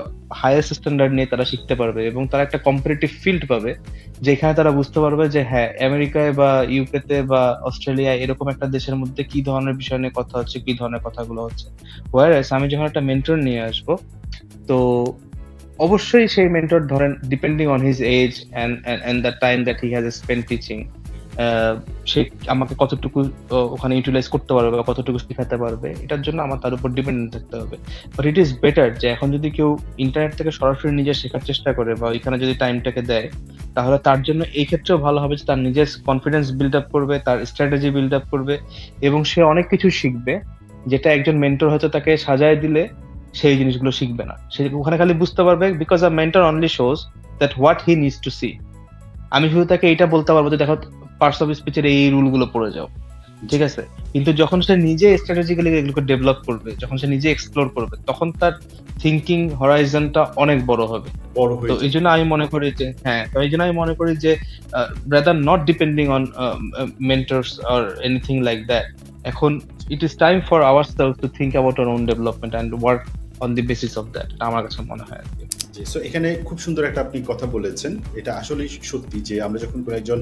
হাইয়েস্ট স্ট্যান্ডার্ড নিয়ে তারা শিখতে পারবে, এবং তারা একটা কম্পিটিটিভ ফিল্ড পাবে, যেখানে তারা বুঝতে পারবে যে হ্যাঁ, আমেরিকায় বা ইউকেতে বা অস্ট্রেলিয়ায় এরকম একটা দেশের মধ্যে কি ধরনের বিষয় নিয়ে কথা হচ্ছে, কি ধরনের কথাগুলো হচ্ছে। ওয়ারেস আমি যখন একটা মেন্টর নিয়ে আসবো, তো অবশ্যই সেই মেন্টর ধরেন depending on his age and the time that he has spent teaching, সে আমাকে কতটুকু ওখানে ইউটিলাইজ করতে পারবে বা কতটুকু শেখাতে পারবে, এটার জন্য আমার তার উপর ডিপেন্ডেন্ট থাকতে হবে। বাট ইট ইজ বেটার যে এখন যদি কেউ ইন্টারনেট থেকে সরাসরি নিজে শেখার চেষ্টা করে বা এখানে যদি টাইমটাকে দেয়, তাহলে তার জন্য এই ক্ষেত্রেও ভালো হবে যে তার নিজের কনফিডেন্স বিল্ড আপ করবে, তার স্ট্র্যাটেজি বিল্ড আপ করবে, এবং সে অনেক কিছু শিখবে যেটা একজন মেন্টর হয়তো তাকে সাজায় দিলে সেই জিনিসগুলো শিখবে না। সে ওখানে খালি বুঝতে পারবে, because a mentor only shows that what he needs to see. আমি শুধু তাকে এটা বলতে পারবো যে দেখো, পার্টস অফ স্পিচের এই রুল গুলো পড়ে যাও, ঠিক আছে? কিন্তু যখন সে নিজে স্ট্র্যাটেজিক্যালি এগুলোকে ডেভেলপ করবে, যখন সে নিজে এক্সপ্লোর করবে, তখন তার থিঙ্কিং হরাইজনটা অনেক বড় হবে। তো এই জন্য আমি মনে করি যে হ্যাঁ, তো এই জন্য আমি মনে করি যে rather not depending on mentors or anything like that, এখন it is time for ourself to think about our own development and work on the basis of that, আমার কাছে মনে হয় আর কি। সো এখানে খুব সুন্দর একটা আপনি কথা বলেছেন, এটা আসলেই সত্যি যে আমরা যখন কোনো একজন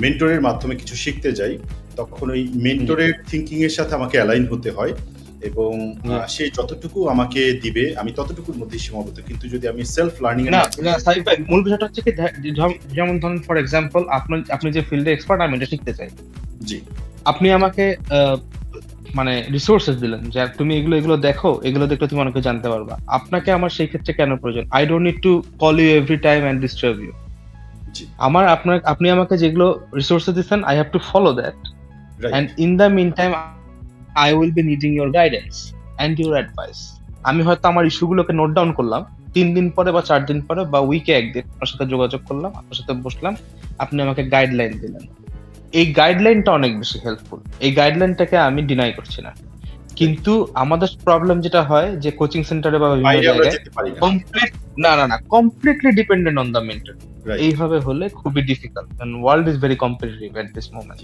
মেন্টরের মাধ্যমে কিছু শিখতে যাই, তখন ওই মেন্টরের থিঙ্কিং এর সাথে আমাকে অ্যালাইন হতে হয়, এবং সে যতটুকু আমাকে দিবে আমি ততটুকুর মধ্যে সীমাবদ্ধ। কিন্তু যদি আমি সেলফ লার্নিং এর সাইফ ভাই, মূল বিষয়টা হচ্ছে কি, যেমন ধরুন ফর এক্সাম্পল আপনি যে ফিল্ডে এক্সপার্ট, আমি এটা শিখতে চাই, জি, আপনি আমাকে মানে রিসোর্সেস দিলেন যে তুমি এগুলো দেখো, এগুলো দেখলে তুমি অনেক কিছু জানতে পারবা। আপনাকে আমার সেই ক্ষেত্রে কেন প্রয়োজন? I don't need to call you every time and disturb you. আপনি আমাকে যেগুলো রিসোর্সেস দিচ্ছেন, I have to follow that, and in the mean time I will be needing your guidance and your advice. আমি হয়তো আমার ইস্যুগুলোকে নোট ডাউন করলাম, 3 দিন পরে বা 4 দিন পরে বা উইকে একদিন আপনার সাথে যোগাযোগ করলাম, আপনার সাথে বসলাম, আপনি আমাকে গাইডলাইন দিলেন। এই গাইডলাইনটা অনেক বেশি হেল্পফুল, এই গাইডলাইনটাকে আমি ডিনাই করছি না। কিন্তু আমাদের প্রবলেম যেটা হয় যে কোচিং সেন্টারে বা বিভিন্ন জায়গায় completely dependent on the mentor, এইভাবে হলে খুবই difficult, and world is very competitive at this moment.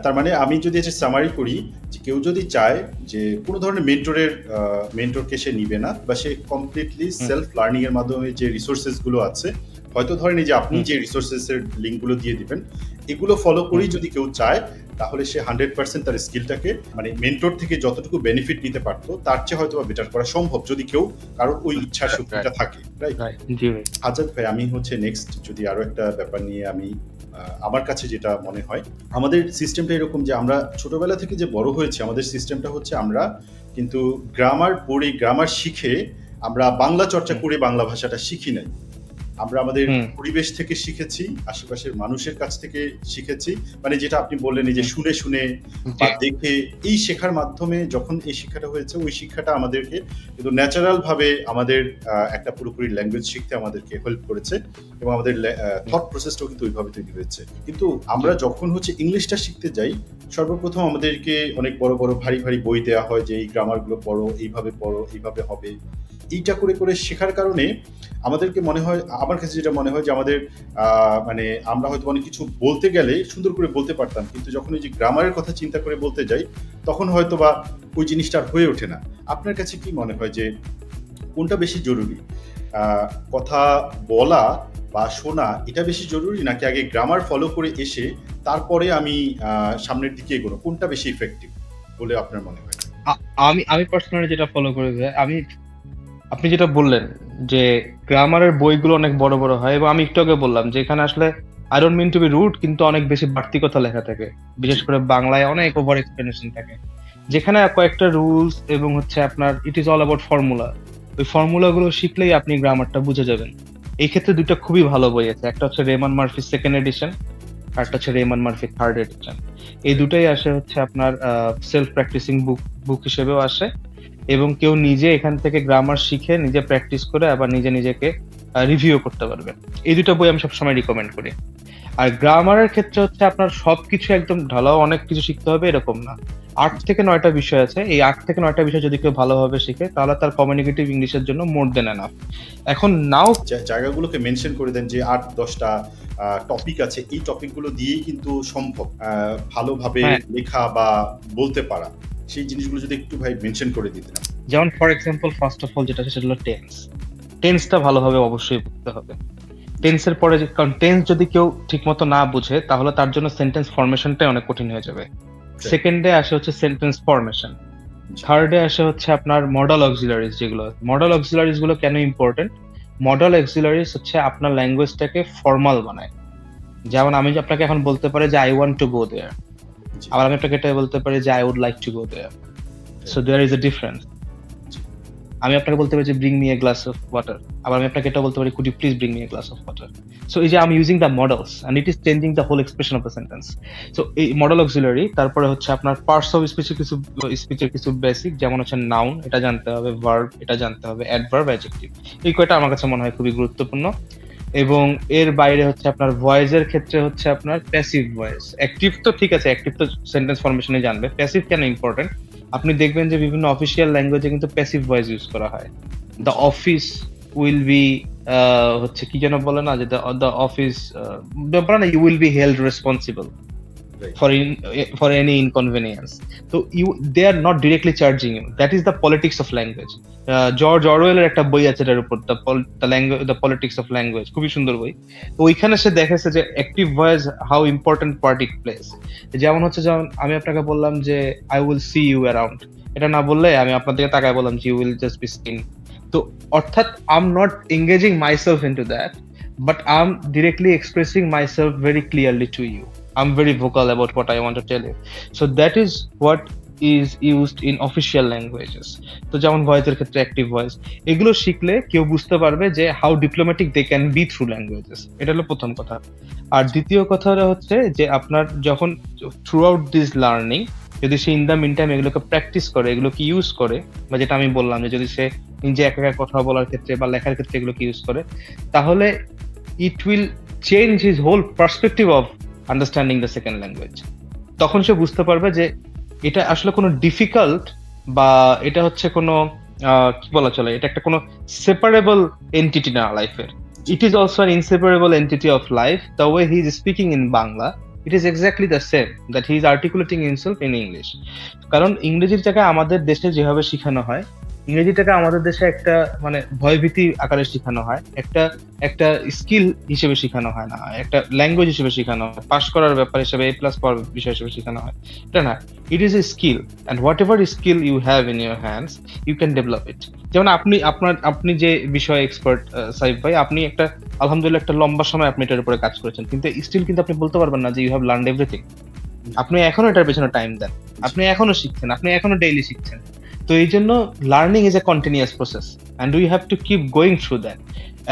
তার মানে আমি যদি এটা সামারি করি, যে কেউ যদি চায় যে কোনো ধরনের মেন্টরকে সে নিবে না, বা সে কমপ্লিটলি সেলফ লার্নিং এর মাধ্যমে যে রিসোর্সেস গুলো আছে, হয়তো ধরেন যে আপনি যে রিসোর্সেস এর লিঙ্ক গুলো দিয়ে দিবেন, এগুলো ফলো করেই যদি কেউ চায়, তাহলে সে 100% তার স্কিলটাকে মানে মেন্টর থেকে যতটুকু বেনিফিট নিতে পারতো তার চেয়ে হয়তো বেটার করা সম্ভব, যদি কেউ কারোর ওই ইচ্ছা শক্তিটা থাকে। রাইট? আজাদ ভাই, আমি হচ্ছে নেক্সট যদি আরো একটা ব্যাপার নিয়ে আমি আমার কাছে যেটা মনে হয়, আমাদের সিস্টেমটা এরকম যে আমরা ছোটবেলা থেকে যে বড় হয়েছে, আমাদের সিস্টেমটা হচ্ছে আমরা কিন্তু গ্রামার পড়ে, গ্রামার শিখে আমরা বাংলা চর্চা করে বাংলা ভাষাটা শিখি নাই। আমরা আমাদের পরিবেশ থেকে শিখেছি, আশেপাশের মানুষের কাছ থেকে শিখেছি, মানে যেটা আপনি বললেন এই যে শুনে শুনে বা দেখে, এই শেখার মাধ্যমে যখন এই শিক্ষাটা হয়েছে, ওই শিক্ষাটা আমাদেরকে কিন্তু ন্যাচারাল ভাবে আমাদের একটা পুরোপুরি ল্যাঙ্গুয়েজ শিখতে আমাদেরকে হেল্প করেছে, এবং আমাদের থট প্রসেসটাও কিন্তু ওইভাবে তৈরি হয়েছে। কিন্তু আমরা যখন হচ্ছে ইংলিশটা শিখতে যাই, সর্বপ্রথম আমাদেরকে অনেক বড় বড় ভারী ভারী বই দেওয়া হয় যে এই গ্রামারগুলো পড়ো, এইভাবে পড়ো, এইভাবে হবে। এইটা করে করে শেখার কারণে আমাদেরকে মনে হয়, আমার কাছে যেটা মনে হয় যে আমাদের মানে আমরা হয়তো অনেক কিছু বলতে গেলে সুন্দর করে বলতে পারতাম, কিন্তু যখন ওই যে গ্রামারের কথা চিন্তা করে বলতে যাই, তখন হয়তো বা ওই জিনিসটা আর হয়ে ওঠে না। আপনার কাছে কি মনে হয় যে কোনটা বেশি জরুরি, কথা বলা বা শোনা, এটা বেশি জরুরি, নাকি আগে গ্রামার ফলো করে এসে তারপরে আমি সামনের দিকে এগোনো, কোনটা বেশি ইফেক্টিভ বলে আপনার মনে হয়? আমি পার্সোনালি যেটা ফলো করে, আপনি যেটা বললেন যে গ্রামারের বইগুলো অনেক বড় বড় হয়, এবং আমি একটু আগে বললাম যে এখানে আসলে I don't mean to be rude, কিন্তু অনেক বেশি বাড়তি কথা লেখা থাকে, বিশেষ করে বাংলায় অনেক ওভার এক্সপ্লেনেশন থাকে, যেখানে কয়েকটা রুলস এবং হচ্ছে আপনার it is all about formula. ওই ফর্মুলাগুলো শিখলেই আপনি গ্রামারটা বুঝে যাবেন। এই ক্ষেত্রে দুটো খুবই ভালো বই আছে, একটা হচ্ছে রেমান মার্ফি সেকেন্ড এডিশন, আর একটা হচ্ছে রেমান মার্ফি থার্ড এডিশন। এই দুটাই আসে হচ্ছে আপনার সেলফ প্র্যাকটিসিং বুক হিসেবেও আসে, এবং কেউ নিজে এখান থেকে গ্রামার শিখে নিজে প্র্যাকটিস করে আবার নিজেকে রিভিউ করতে পারবেন। এই দুটো বই আমি সবসময় রিকমেন্ড করি। আর গ্রামারের ক্ষেত্রে হচ্ছে আপনার সবকিছু একদম ঢালাও অনেক কিছু শিখতে হবে এরকম না। ৮ থেকে ৯টা বিষয় আছে। এই ৮ থেকে ৯টা বিষয় যদি কেউ ভালোভাবে শিখে তাহলে তার কমিউনিকেটিভ ইংলিশের জন্য মোর দেন এনাফ। এখন নাও জায়গাগুলোকে মেনশন করে দেন যে ৮-১০টা টপিক আছে, এই টপিকগুলো দিয়েই কিন্তু সম্ভব ভালোভাবে লেখা বা বলতে পারা। সেই জিনিসগুলো যদি একটু ভাই মেনশন করে দিতেন। যেমন for example first of all যেটা সেটা হলো টেন্স। টেন্সটা ভালোভাবে অবশ্যই বুঝতে হবে। টেন্সের পরে কারণ টেন্স যদি কেউ ঠিকমতো না বুঝে তাহলে তার জন্য সেন্টেন্স ফরমেশনটাই অনেক কঠিন হয়ে যাবে। সেকেন্ডে আসে হচ্ছে সেন্টেন্স ফরমেশন। থার্ডে আসে হচ্ছে আপনার মডেল অক্সিলারিজ। যেগুলো মডেল অক্সিলারিজ গুলো কেন ইম্পর্টেন্ট? মডেল অক্সিলারিজ হচ্ছে আপনার ল্যাঙ্গুয়েজটাকে ফর্মাল বানায়। যেমন আমি আপনাকে এখন বলতে পারি যে I want to go there, আবার আমি আপনাকে এটা বলতে পারি যে I would like to go there. So there is a difference. আমি আপনাকে বলতে পারি যে bring me a glass of water, আবার আমি আপনাকে এটা বলতে পারি could you please bring me a glass of water. So এই যে আমি using the models and it is changing the whole expression of the sentence. So এই মডেল অক্সিলারি। তারপরে হচ্ছে আপনার পার্টস অফ স্পিচের কিছু বেসিক, যেমন হচ্ছে নাউন এটা জানতে হবে, ভার্ব এটা জানতে হবে, অ্যাডভার্ব, অ্যাডজেক্টিভ। এই কয়টা আমার কাছে মনে হয় খুবই গুরুত্বপূর্ণ। এবং এর বাইরে হচ্ছে আপনার ভয়েসের ক্ষেত্রে হচ্ছে আপনার প্যাসিভ ভয়েস। অ্যাক্টিভ তো ঠিক আছে, অ্যাক্টিভ তো সেন্টেন্স ফরমেশনে জানবে। প্যাসিভ কেন ইম্পর্টেন্ট? আপনি দেখবেন যে বিভিন্ন অফিসিয়াল ল্যাঙ্গুয়েজে কিন্তু প্যাসিভ ভয়েস ইউজ করা হয়। দ্য অফিস উইল বি হচ্ছে কি যেন বলে না, যে দ্য অফিস বলে না, you will be held responsible for any inconvenience. So they are not directly charging you. That is the politics of language. George Orwell এর একটা বই আছে এটার উপর, the politics of language, খুবই সুন্দর বই। তো ওইখানে সে দেখেছে যে active voice how important part it place. যেমন হচ্ছে, যেমন আমি আপনাকে বললাম যে I will see you around, এটা না বললে আমি আপনার দিকে তাকায় বললাম যে you will just be seen. তো অর্থাৎ I am not engaging myself into that, but I'm directly expressing myself very clearly to you. I'm very vocal about what I want to tell you. So that is what is used in official languages. তো যেমন ভয়েসের ক্ষেত্রে অ্যাক্টিভ ভয়েস, এগুলো শিখলে কেউ বুঝতে পারবে যে how diplomatic they can be through languages. এটা হলো প্রথম কথা। আর দ্বিতীয় কথাটা হচ্ছে যে আপনার যখন থ্রু আউট দিস লার্নিং যদি সে ইন দ্য মিন টাইম এগুলোকে প্র্যাকটিস করে, এগুলোকে ইউজ করে, বা যেটা আমি বললাম যে যদি সে নিজে একা একা কথা বলার ক্ষেত্রে বা লেখার ক্ষেত্রে এগুলোকে ইউজ করে, তাহলে it will change his whole perspective of understanding the second language. তখন সে বুঝতে পারবে যে এটা আসলে কোনো ডিফিকাল্ট বা এটা হচ্ছে কোনো কি বলা চলে, এটা একটা কোনো সেপারেবল এন্টিটি না লাইফের। It is also an inseparable entity of life. The way he is speaking in Bangla, it is exactly the same that he is articulating himself in English. কারণ ইংরেজির জায়গায় আমাদের দেশে যেভাবে শেখানো হয়, ইংরেজিটাকে আমাদের দেশে একটা মানে ভয়ভীতি আকারে শেখানো হয়, একটা স্কিল হিসেবে শেখানো হয় না, একটা ল্যাঙ্গুয়েজ হিসেবে শেখানো হয়, পাস করার ব্যাপার হিসেবে, এ প্লাস পাওয়ার বিষয় হিসেবে শেখানো হয়। এটা না, it is a skill, and whatever skill you have in your hands you can develop it. যেমন আপনি যে বিষয়ে এক্সপার্ট সাইফ ভাই, আপনি একটা আলহামদুলিল্লাহ একটা লম্বা সময় আপনি এটার উপরে কাজ করেছেন, কিন্তু স্টিল কিন্তু আপনি বলতে পারবেন না যে ইউ হ্যাভ লার্নড এভরিথিং। আপনি এখনো এটার পেছনে টাইম দেন, আপনি এখনো শিখছেন, আপনি এখনো ডেইলি শিখছেন। তো এই জন্য learning is a continuous process and we have to keep going through that.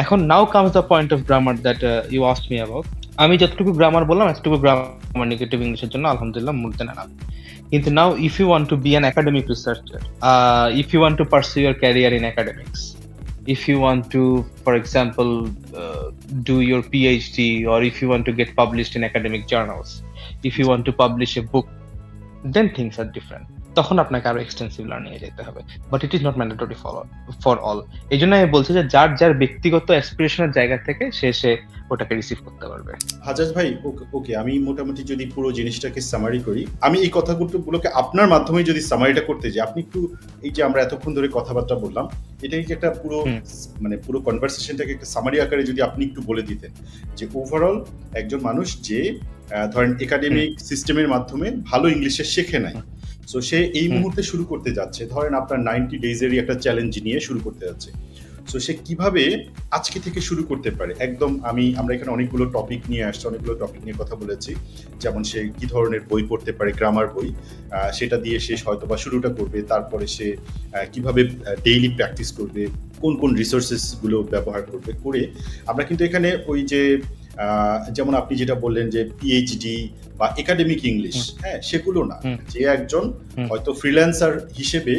এখন now comes the point of grammar that you asked me about. আমি যতটুকু গ্রামার বললাম এতটুকু গ্রামার নেগেটিভ ইংলিশের জন্য আলহামদুলিল্লাহ মুলতে না। কিন্তু now if you want to be an academic researcher, if you want to pursue your career in academics, if you want to, for example, do your PhD, or if you want to get published in academic journals, if you want to publish a book, then things are different. তখন আপনাকে আরো এক্সটেন্সিভ লার্নিং এ যেতে হবে, but it is not mandatory for all. এই জন্য আমি বলছি যে যার যার ব্যক্তিগত অ্যাসপিরেশনের জায়গা থেকে সে ওটাকে রিসিভ করতে পারবে। হাজাজ ভাই, ওকে, আমি মোটামুটি যদি পুরো জিনিসটাকে সামারি করি, আমি এই কথাগুলোকে আপনার মাধ্যমে যদি সামারিটা করতে যাই, আপনি একটু এই যে আমরা এতক্ষণ ধরে কথাবার্তা বললাম, এটাকে একটা পুরো কনভারসেশনটাকে একটা সামারি আকারে যদি আপনি একটু বলে দিতেন যে ওভারঅল একজন মানুষ যে ধরেন একাডেমিক সিস্টেমের মাধ্যমে ভালো ইংলিশে শেখে নাই, সো সে এই মুহূর্তে শুরু করতে যাচ্ছে, ধরেন আপনার 90 ডেজেরই একটা চ্যালেঞ্জ নিয়ে শুরু করতে যাচ্ছে, সো সে কিভাবে আজকে থেকে শুরু করতে পারে? একদম আমরা এখানে অনেকগুলো টপিক নিয়ে আসছি, অনেকগুলো টপিক নিয়ে কথা বলেছি, যেমন সে কি ধরনের বই পড়তে পারে, গ্রামার বই, সেটা দিয়ে সে হয়তো বা শুরুটা করবে, তারপরে সে কিভাবে ডেইলি প্র্যাকটিস করবে, কোন কোন রিসোর্সেস গুলো ব্যবহার করবে, করে আমরা কিন্তু এখানে ওই যে যেমন আপনি যেটা বললেন যে পিএইচডি বা একাডেমিক ইংলিশ, হ্যাঁ, সেগুলো না, যে একজন হয়তো ফ্রিল্যান্সার হিসেবে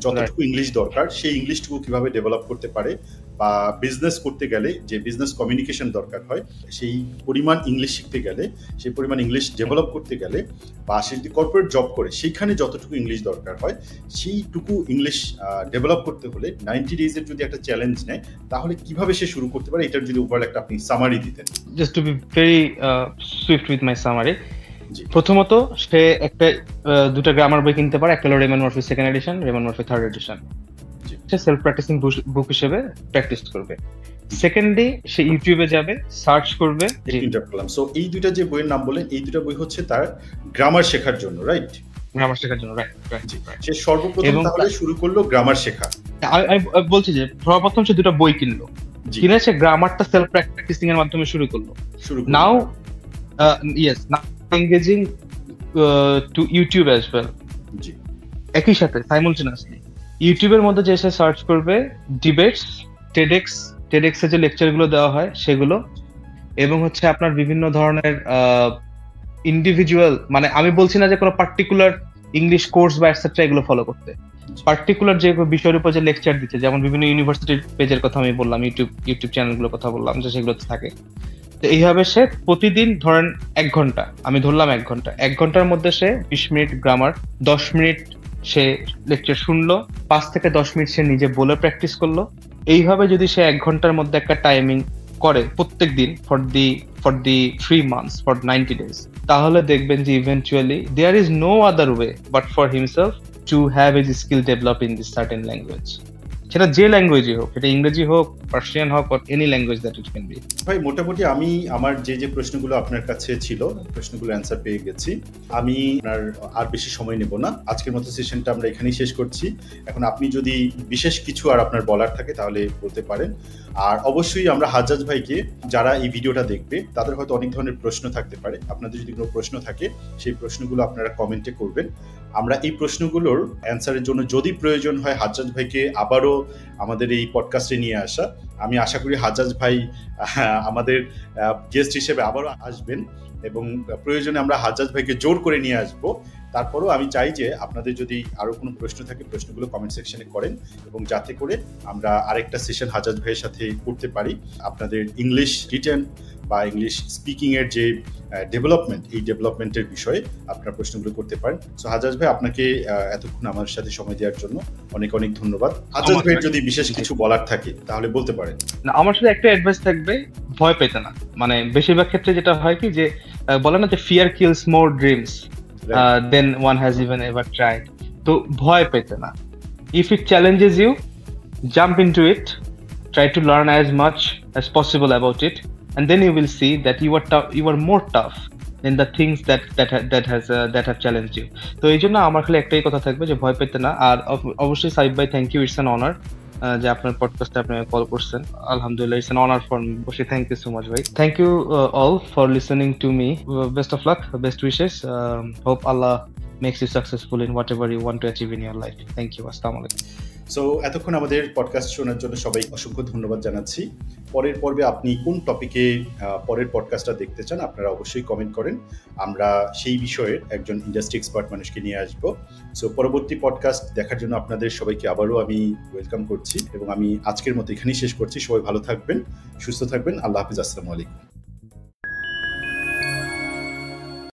যতটুকু ইংলিশ দরকার সেই ইংলিশটুকু কিভাবে ডেভেলপ করতে পারে, বা বিজনেস করতে গেলে যে বিজনেস কমিউনিকেশন দরকার হয়, সেই পরিমাণ ইংলিশ শিখতে গেলে, সেই পরিমাণ ইংলিশ ডেভেলপ করতে গেলে, বা সে যদি কর্পোরেট জব করে সেইখানে যতটুকু ইংলিশ দরকার হয় সেইটুকু ইংলিশ ডেভেলপ করতে হলে 90 ডেজের যদি একটা চ্যালেঞ্জ নেয়, তাহলে কিভাবে সে শুরু করতে পারে, এটার যদি ওভারঅল একটা আপনি সামারি দিতেন। Just to be very swift with my summary, প্রথমত সে একটা দুটো গ্রামার বই কিনতে পারে, একটা হলো Raymond Murphy second edition, Raymond Murphy third edition. সে সেলফ প্র্যাকটিসিং বুক হিসেবে প্র্যাকটিস করবে। সেকেন্ডলি সে ইউটিউবে যাবে, সার্চ করবে। সো এই দুইটা যে বইয়ের নাম বলেন, এই দুইটা বই হচ্ছে তার গ্রামার শেখার জন্য, রাইট? গ্রামার শেখার জন্য, রাইট। সে সর্বপ্রথম তাহলে শুরু করলো গ্রামার শেখা। আমি বলছি যে সর্বপ্রথম সে দুটো বই কিনলো, কিনে সে গ্রামারটা সেলফ প্র্যাকটিসিং এর মাধ্যমে শুরু করলো। Now yes, now engaging to YouTube as well. জি, একই সাথে সাইমultaneously ইউটিউবের মধ্যে যে সে সার্চ করবে ডিবেটস, টেডেক্স এর যে লেকচার গুলো দেওয়া হয় সেগুলো, এবং হচ্ছে আপনার বিভিন্ন ধরনের ইন্ডিভিজুয়াল, মানে আমি বলছি না যে কোনো পার্টিকুলার ইংলিশ কোর্স বা এটসেট্রা এগুলো ফলো করতে, পার্টিকুলার যে বিষয়ের উপর যে লেকচার দিচ্ছে, যেমন বিভিন্ন ইউনিভার্সিটির পেজের কথা আমি বললাম, ইউটিউব চ্যানেলগুলোর কথা বললাম যে সেগুলোতে থাকে। তো এইভাবে সে প্রতিদিন ধরেন 1 ঘন্টা, আমি ধরলাম 1 ঘন্টা, 1 ঘন্টার মধ্যে সে 20 মিনিট গ্রামার, 10 মিনিট সে লেকচার শুনলো, 5 থেকে 10 মিনিট সে নিজে বলে প্র্যাকটিস করলো। এইভাবে যদি সে 1 ঘন্টার মধ্যে একটা টাইমিং করে প্রত্যেক দিন for the 3 months, for 90 days, তাহলে দেখবেন যে eventually there is no other way but for himself to have his skill develop in this certain language. সেটা যে ল্যাঙ্গুয়েজই হোক, এটা ইংরেজি হোক, পার্সিয়ান হোক, or any language that it can be. ভাই, মোটামুটি আমি আমার যে প্রশ্নগুলো আপনার কাছে ছিল, প্রশ্নগুলো অ্যান্সার পেয়ে গেছি। আমি আপনার আর বেশি সময় নেব না, আজকের মতো সেশনটা আমরা এখানেই শেষ করছি। এখন আপনি যদি বিশেষ কিছু আর আপনার বলার থাকে তাহলে বলতে পারেন। আর অবশ্যই আমরা হাজ্জাজ ভাইকে, যারা এই ভিডিওটা দেখবে তাদের হয়তো অনেক ধরনের প্রশ্ন থাকতে পারে, আপনাদের যদি কোনো প্রশ্ন থাকে সেই প্রশ্নগুলো আপনারা কমেন্টে করবেন। আমরা এই প্রশ্নগুলোর অ্যান্সারের জন্য যদি প্রয়োজন হয় হাজ্জাজ ভাইকে আবারও আমাদের এই পডকাস্টে নিয়ে আসা, আমি আশা করি হাজ্জাজ ভাই আমাদের গেস্ট হিসেবে আবারও আসবেন, এবং প্রয়োজনে আমরা হাজ্জাজ ভাইকে জোর করে নিয়ে আসবো। তারপরেও আমি চাই যে আপনাদের যদি আরও কোনো প্রশ্ন থাকে প্রশ্নগুলো কমেন্ট সেকশনে করেন, এবং যাতে করে আমরা আরেকটা সেশন হাজ্জাজ ভাইয়ের সাথে করতে পারি আপনাদের ইংলিশ রিটেন বা ইংলিশ স্পিকিং এর যে ডেভেলপমেন্ট, এই ডেভেলপমেন্টের বিষয়ে আপনারা প্রশ্নগুলো করতে পারেন। সো হাজ্জাজ ভাই, আপনাকে এতক্ষণ আমার সাথে সময় দেওয়ার জন্য অনেক অনেক ধন্যবাদ। হাজ্জাজ ভাইয়ের যদি বিশেষ কিছু বলার থাকে তাহলে বলতে পারেন। না, আমার সাথে একটা অ্যাডভাইস থাকবে, ভয় পেতে না। মানে বেশিরভাগ ক্ষেত্রে যেটা হয় কি, যে বলে না যে fear kills more dreams than one has even ever tried. তো ভয় পেতে না। If it challenges you, jump into it, try to learn as much as possible about it, and then you will see that you are more tough than the things that have challenged you. তো এই জন্য আমার খালি একটাই কথা থাকবে যে ভয় পেতে না। আর অবশ্যই সাইব ভাই, thank you, it's an honour যে আপনার পডকাস্টে আপনি কল করছেন। আলহামদুলিল্লাহ, it's an honour for me. বসে থ্যাংক ইউ সো মাচ ভাই। Thank you all for listening to me. Best of luck, best wishes. Hope Allah makes you successful in whatever you want to achieve in your life. Thank you. Assalamu alaikum. So এতক্ষণ আমাদের পডকাস্ট শোনার জন্য সবাই অসংখ্য ধন্যবাদ জানাচ্ছি। পরের পর্বে আপনি কোন টপিকে পরের পডকাস্টটা দেখতে চান আপনারা অবশ্যই কমেন্ট করেন, আমরা সেই বিষয়ে একজন ইন্ডাস্ট্রি এক্সপার্ট মানুষকে নিয়ে আসবো। সো পরবর্তী পডকাস্ট দেখার জন্য আপনাদের সবাইকে আবারও আমি ওয়েলকাম করছি, এবং আমি আজকের মতো এখানেই শেষ করছি। সবাই ভালো থাকবেন, সুস্থ থাকবেন। আল্লাহ হাফিজ। আসসালামু আলাইকুম।